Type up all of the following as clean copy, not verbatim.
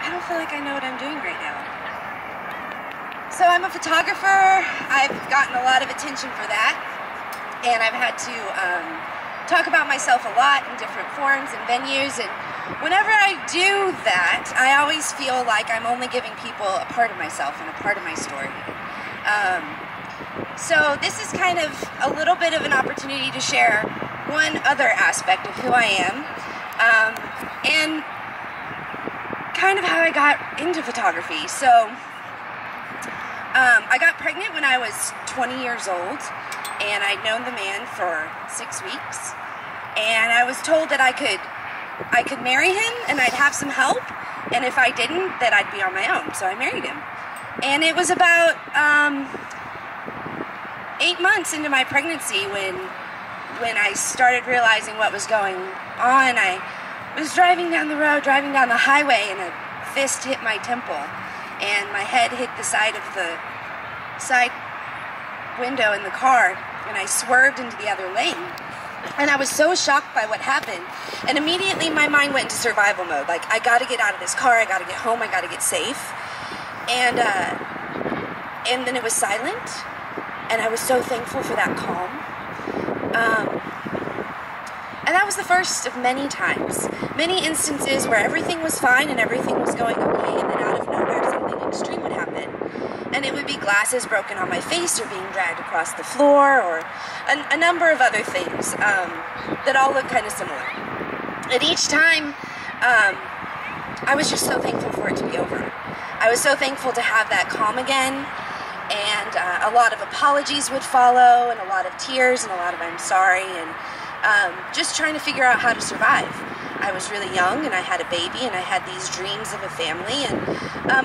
I don't feel like I know what I'm doing right now. So I'm a photographer. I've gotten a lot of attention for that, and I've had to talk about myself a lot in different forums and venues, and whenever I do that, I always feel like I'm only giving people a part of myself and a part of my story. So this is kind of a little bit of an opportunity to share one other aspect of who I am, and kind of how I got into photography. So I got pregnant when I was 20 years old, and I'd known the man for 6 weeks, and I was told that I could marry him and I'd have some help, and if I didn't, that I'd be on my own. So I married him. And it was about 8 months into my pregnancy when I started realizing what was going on. I was driving down the road, driving down the highway, and a fist hit my temple, and my head hit the side of the side window in the car, and I swerved into the other lane. And I was so shocked by what happened, and immediately my mind went into survival mode. Like, I gotta get out of this car, I gotta get home, I gotta get safe. And then it was silent, and I was so thankful for that calm. And that was the first of many times, many instances where everything was fine and everything was going okay, and then out of nowhere something extreme would happen. And it would be glasses broken on my face, or being dragged across the floor, or a number of other things that all look kind of similar. And each time, I was just so thankful for it to be over. I was so thankful to have that calm again, and a lot of apologies would follow, and a lot of tears, and a lot of I'm sorry, and just trying to figure out how to survive. I was really young, and I had a baby, and I had these dreams of a family, and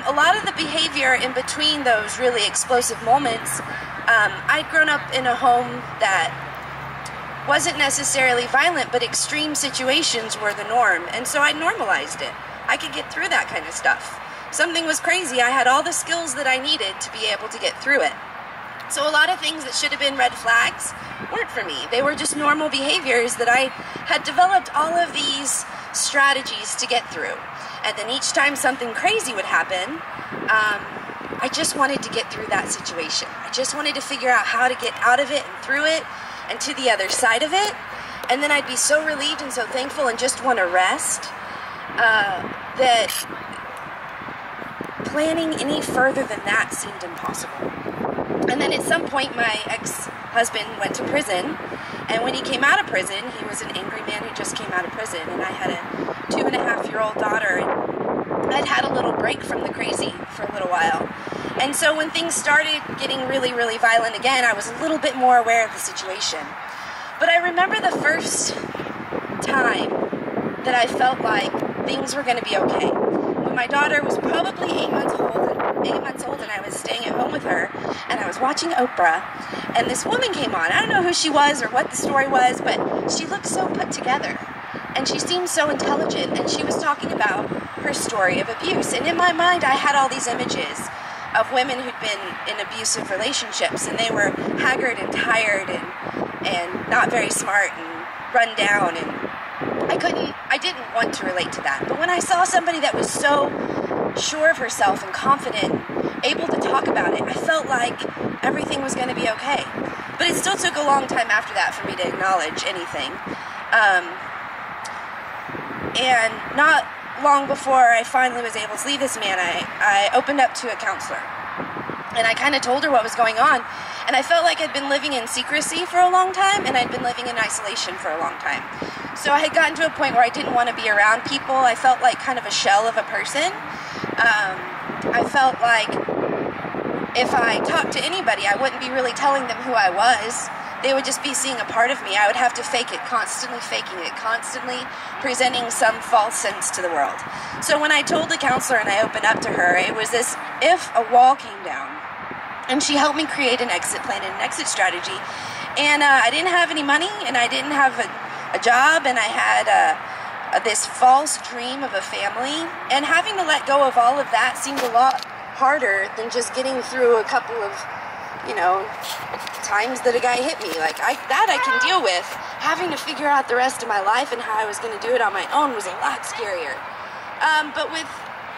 a lot of the behavior in between those really explosive moments, I'd grown up in a home that wasn't necessarily violent, but extreme situations were the norm, and so I normalized it. I could get through that kind of stuff. Something was crazy, I had all the skills that I needed to be able to get through it. So a lot of things that should have been red flags weren't for me. They were just normal behaviors that I had developed all of these strategies to get through. And then each time something crazy would happen, I just wanted to get through that situation. I just wanted to figure out how to get out of it and through it and to the other side of it. And then I'd be so relieved and so thankful and just want to rest that planning any further than that seemed impossible. And then at some point, my ex-husband went to prison, and when he came out of prison, he was an angry man who just came out of prison, and I had a 2.5-year-old daughter, and I'd had a little break from the crazy for a little while. And so when things started getting really, really violent again, I was a little bit more aware of the situation. But I remember the first time that I felt like things were going to be okay. When my daughter was probably 8 months old, and I was staying at home with her, and I was watching Oprah, and this woman came on. I don't know who she was or what the story was, but she looked so put together, and she seemed so intelligent, and she was talking about her story of abuse. And in my mind, I had all these images of women who'd been in abusive relationships, and they were haggard and tired and not very smart and run down, and I didn't want to relate to that. But when I saw somebody that was so sure of herself and confident, able to talk about it, I felt like everything was going to be okay. But it still took a long time after that for me to acknowledge anything. And not long before I finally was able to leave this man, I opened up to a counselor. And I kind of told her what was going on. And I felt like I'd been living in secrecy for a long time, and I'd been living in isolation for a long time. So I had gotten to a point where I didn't want to be around people. I felt like kind of a shell of a person. I felt like if I talked to anybody, I wouldn't be really telling them who I was. They would just be seeing a part of me. I would have to fake it, constantly faking it, constantly presenting some false sense to the world. So when I told the counselor and I opened up to her, it was as if a wall came down. And she helped me create an exit plan and an exit strategy. And I didn't have any money, and I didn't have a job, and I had this false dream of a family. And having to let go of all of that seemed a lot harder than just getting through a couple of, times that a guy hit me. Like, that I can deal with. Having to figure out the rest of my life and how I was going to do it on my own was a lot scarier. But with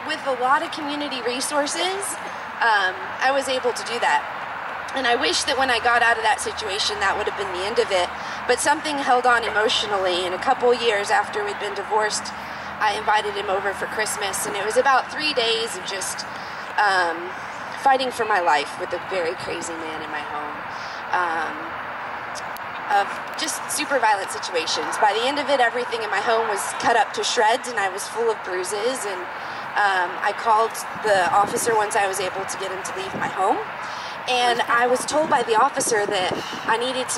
with a lot of community resources, I was able to do that. And I wish that when I got out of that situation, that would have been the end of it. But something held on emotionally, and a couple years after we'd been divorced, I invited him over for Christmas, and it was about 3 days of just fighting for my life with a very crazy man in my home. Of just super violent situations. By the end of it, everything in my home was cut up to shreds, and I was full of bruises, and I called the officer once I was able to get him to leave my home. And I was told by the officer that I needed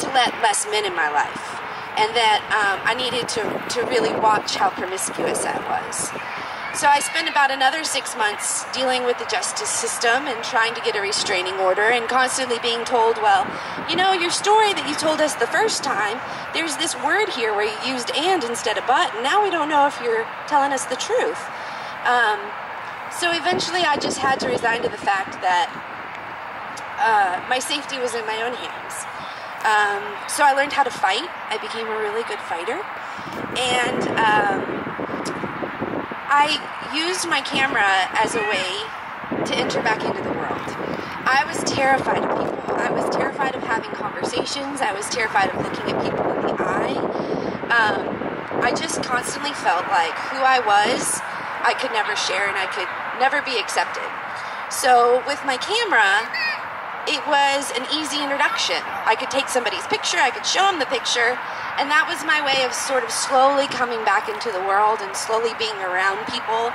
to let less men in my life, and that I needed to really watch how promiscuous I was. So I spent about another 6 months dealing with the justice system and trying to get a restraining order, and constantly being told, well, you know, your story that you told us the first time, there's this word here where you used and instead of but, and now we don't know if you're telling us the truth. So eventually I just had to resign to the fact that my safety was in my own hands. So I learned how to fight. I became a really good fighter. And I used my camera as a way to enter back into the world. I was terrified of people. I was terrified of having conversations. I was terrified of looking at people in the eye. I just constantly felt like who I was, I could never share, and I could never be accepted. So with my camera, it was an easy introduction. I could take somebody's picture, I could show them the picture, and that was my way of sort of slowly coming back into the world and slowly being around people.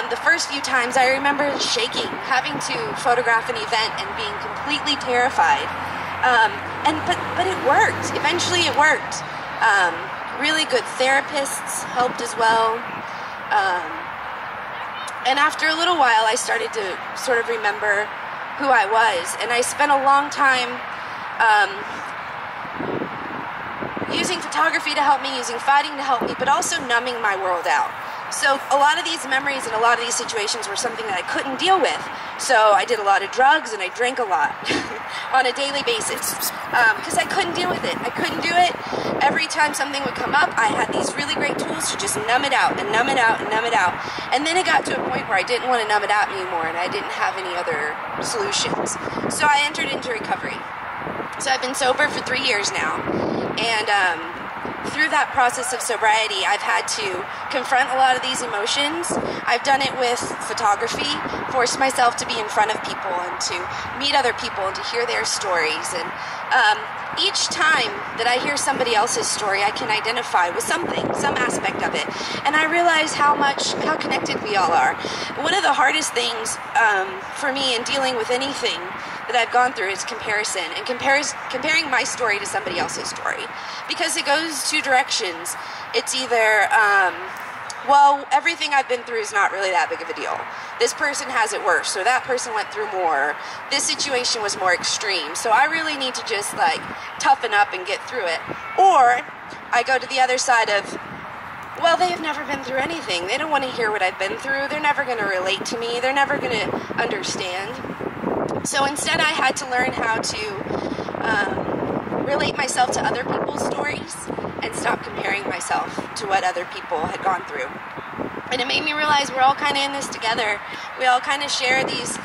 The first few times I remember shaking, having to photograph an event and being completely terrified. But it worked. Eventually it worked. Really good therapists helped as well. And after a little while, I started to sort of remember who I was. And I spent a long time using photography to help me, using fighting to help me, but also numbing my world out. So a lot of these memories and a lot of these situations were something that I couldn't deal with. So I did a lot of drugs and I drank a lot on a daily basis because I couldn't deal with it. I couldn't do it. Every time something would come up, I had these really great tools to just numb it out and numb it out and numb it out. And then it got to a point where I didn't want to numb it out anymore, and I didn't have any other solutions. So I entered into recovery. So I've been sober for 3 years now, and through that process of sobriety, I've had to confront a lot of these emotions. I've done it with photography, forced myself to be in front of people and to meet other people and to hear their stories. And each time that I hear somebody else's story, I can identify with something, some aspect of it. And I realize how connected we all are. One of the hardest things for me in dealing with anything that I've gone through is comparison, and comparing my story to somebody else's story, because it goes two directions. It's either, well, everything I've been through is not really that big of a deal. This person has it worse, or that person went through more. This situation was more extreme, so I really need to just like toughen up and get through it. Or I go to the other side of, well, they have never been through anything. They don't want to hear what I've been through. They're never going to relate to me. They're never going to understand. So instead I had to learn how to relate myself to other people's stories and stop comparing myself to what other people had gone through. And it made me realize we're all kind of in this together. We all kind of share these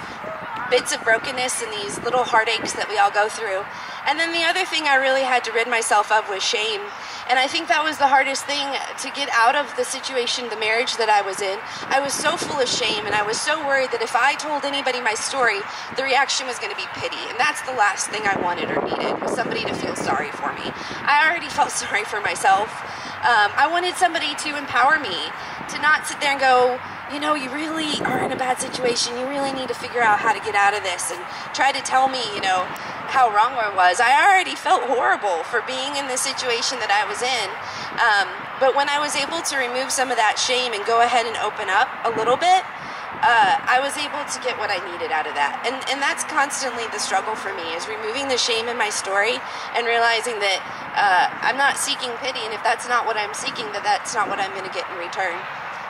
bits of brokenness and these little heartaches that we all go through. And then the other thing I really had to rid myself of was shame. And I think that was the hardest thing to get out of the situation, the marriage that I was in. I was so full of shame, and I was so worried that if I told anybody my story, the reaction was going to be pity. And that's the last thing I wanted or needed, was somebody to feel sorry for me. I already felt sorry for myself. I wanted somebody to empower me, to not sit there and go, you know, you really are in a bad situation. You really need to figure out how to get out of this, and try to tell me, you know, how wrong I was. I already felt horrible for being in the situation that I was in. But when I was able to remove some of that shame and go ahead and open up a little bit, I was able to get what I needed out of that. And that's constantly the struggle for me, is removing the shame in my story and realizing that I'm not seeking pity, and if that's not what I'm seeking, that's not what I'm going to get in return.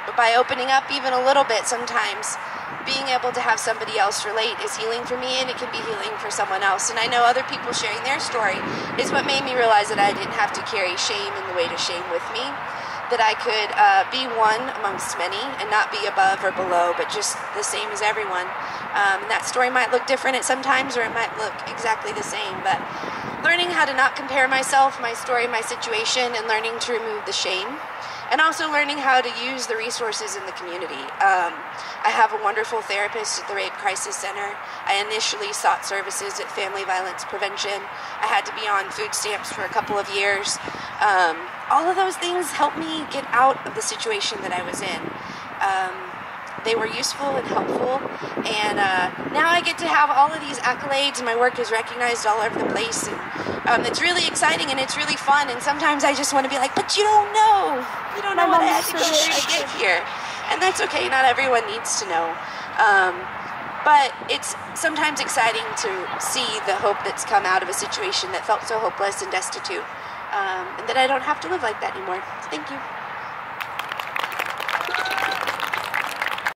But by opening up even a little bit, sometimes being able to have somebody else relate is healing for me, and it can be healing for someone else. And I know other people sharing their story is what made me realize that I didn't have to carry shame and the weight of shame with me. that I could be one amongst many and not be above or below, but just the same as everyone. And that story might look different at some times, or it might look exactly the same, but learning how to not compare myself, my story, my situation, and learning to remove the shame. And also learning how to use the resources in the community. I have a wonderful therapist at the Rape Crisis Center. I initially sought services at Family Violence Prevention. I had to be on food stamps for a couple of years. All of those things helped me get out of the situation that I was in. They were useful and helpful, and now I get to have all of these accolades, and my work is recognized all over the place, and it's really exciting and it's really fun, and sometimes I just want to be like, but you don't know what I had to go through to get here, and that's okay, not everyone needs to know, but it's sometimes exciting to see the hope that's come out of a situation that felt so hopeless and destitute, and that I don't have to live like that anymore. Thank you.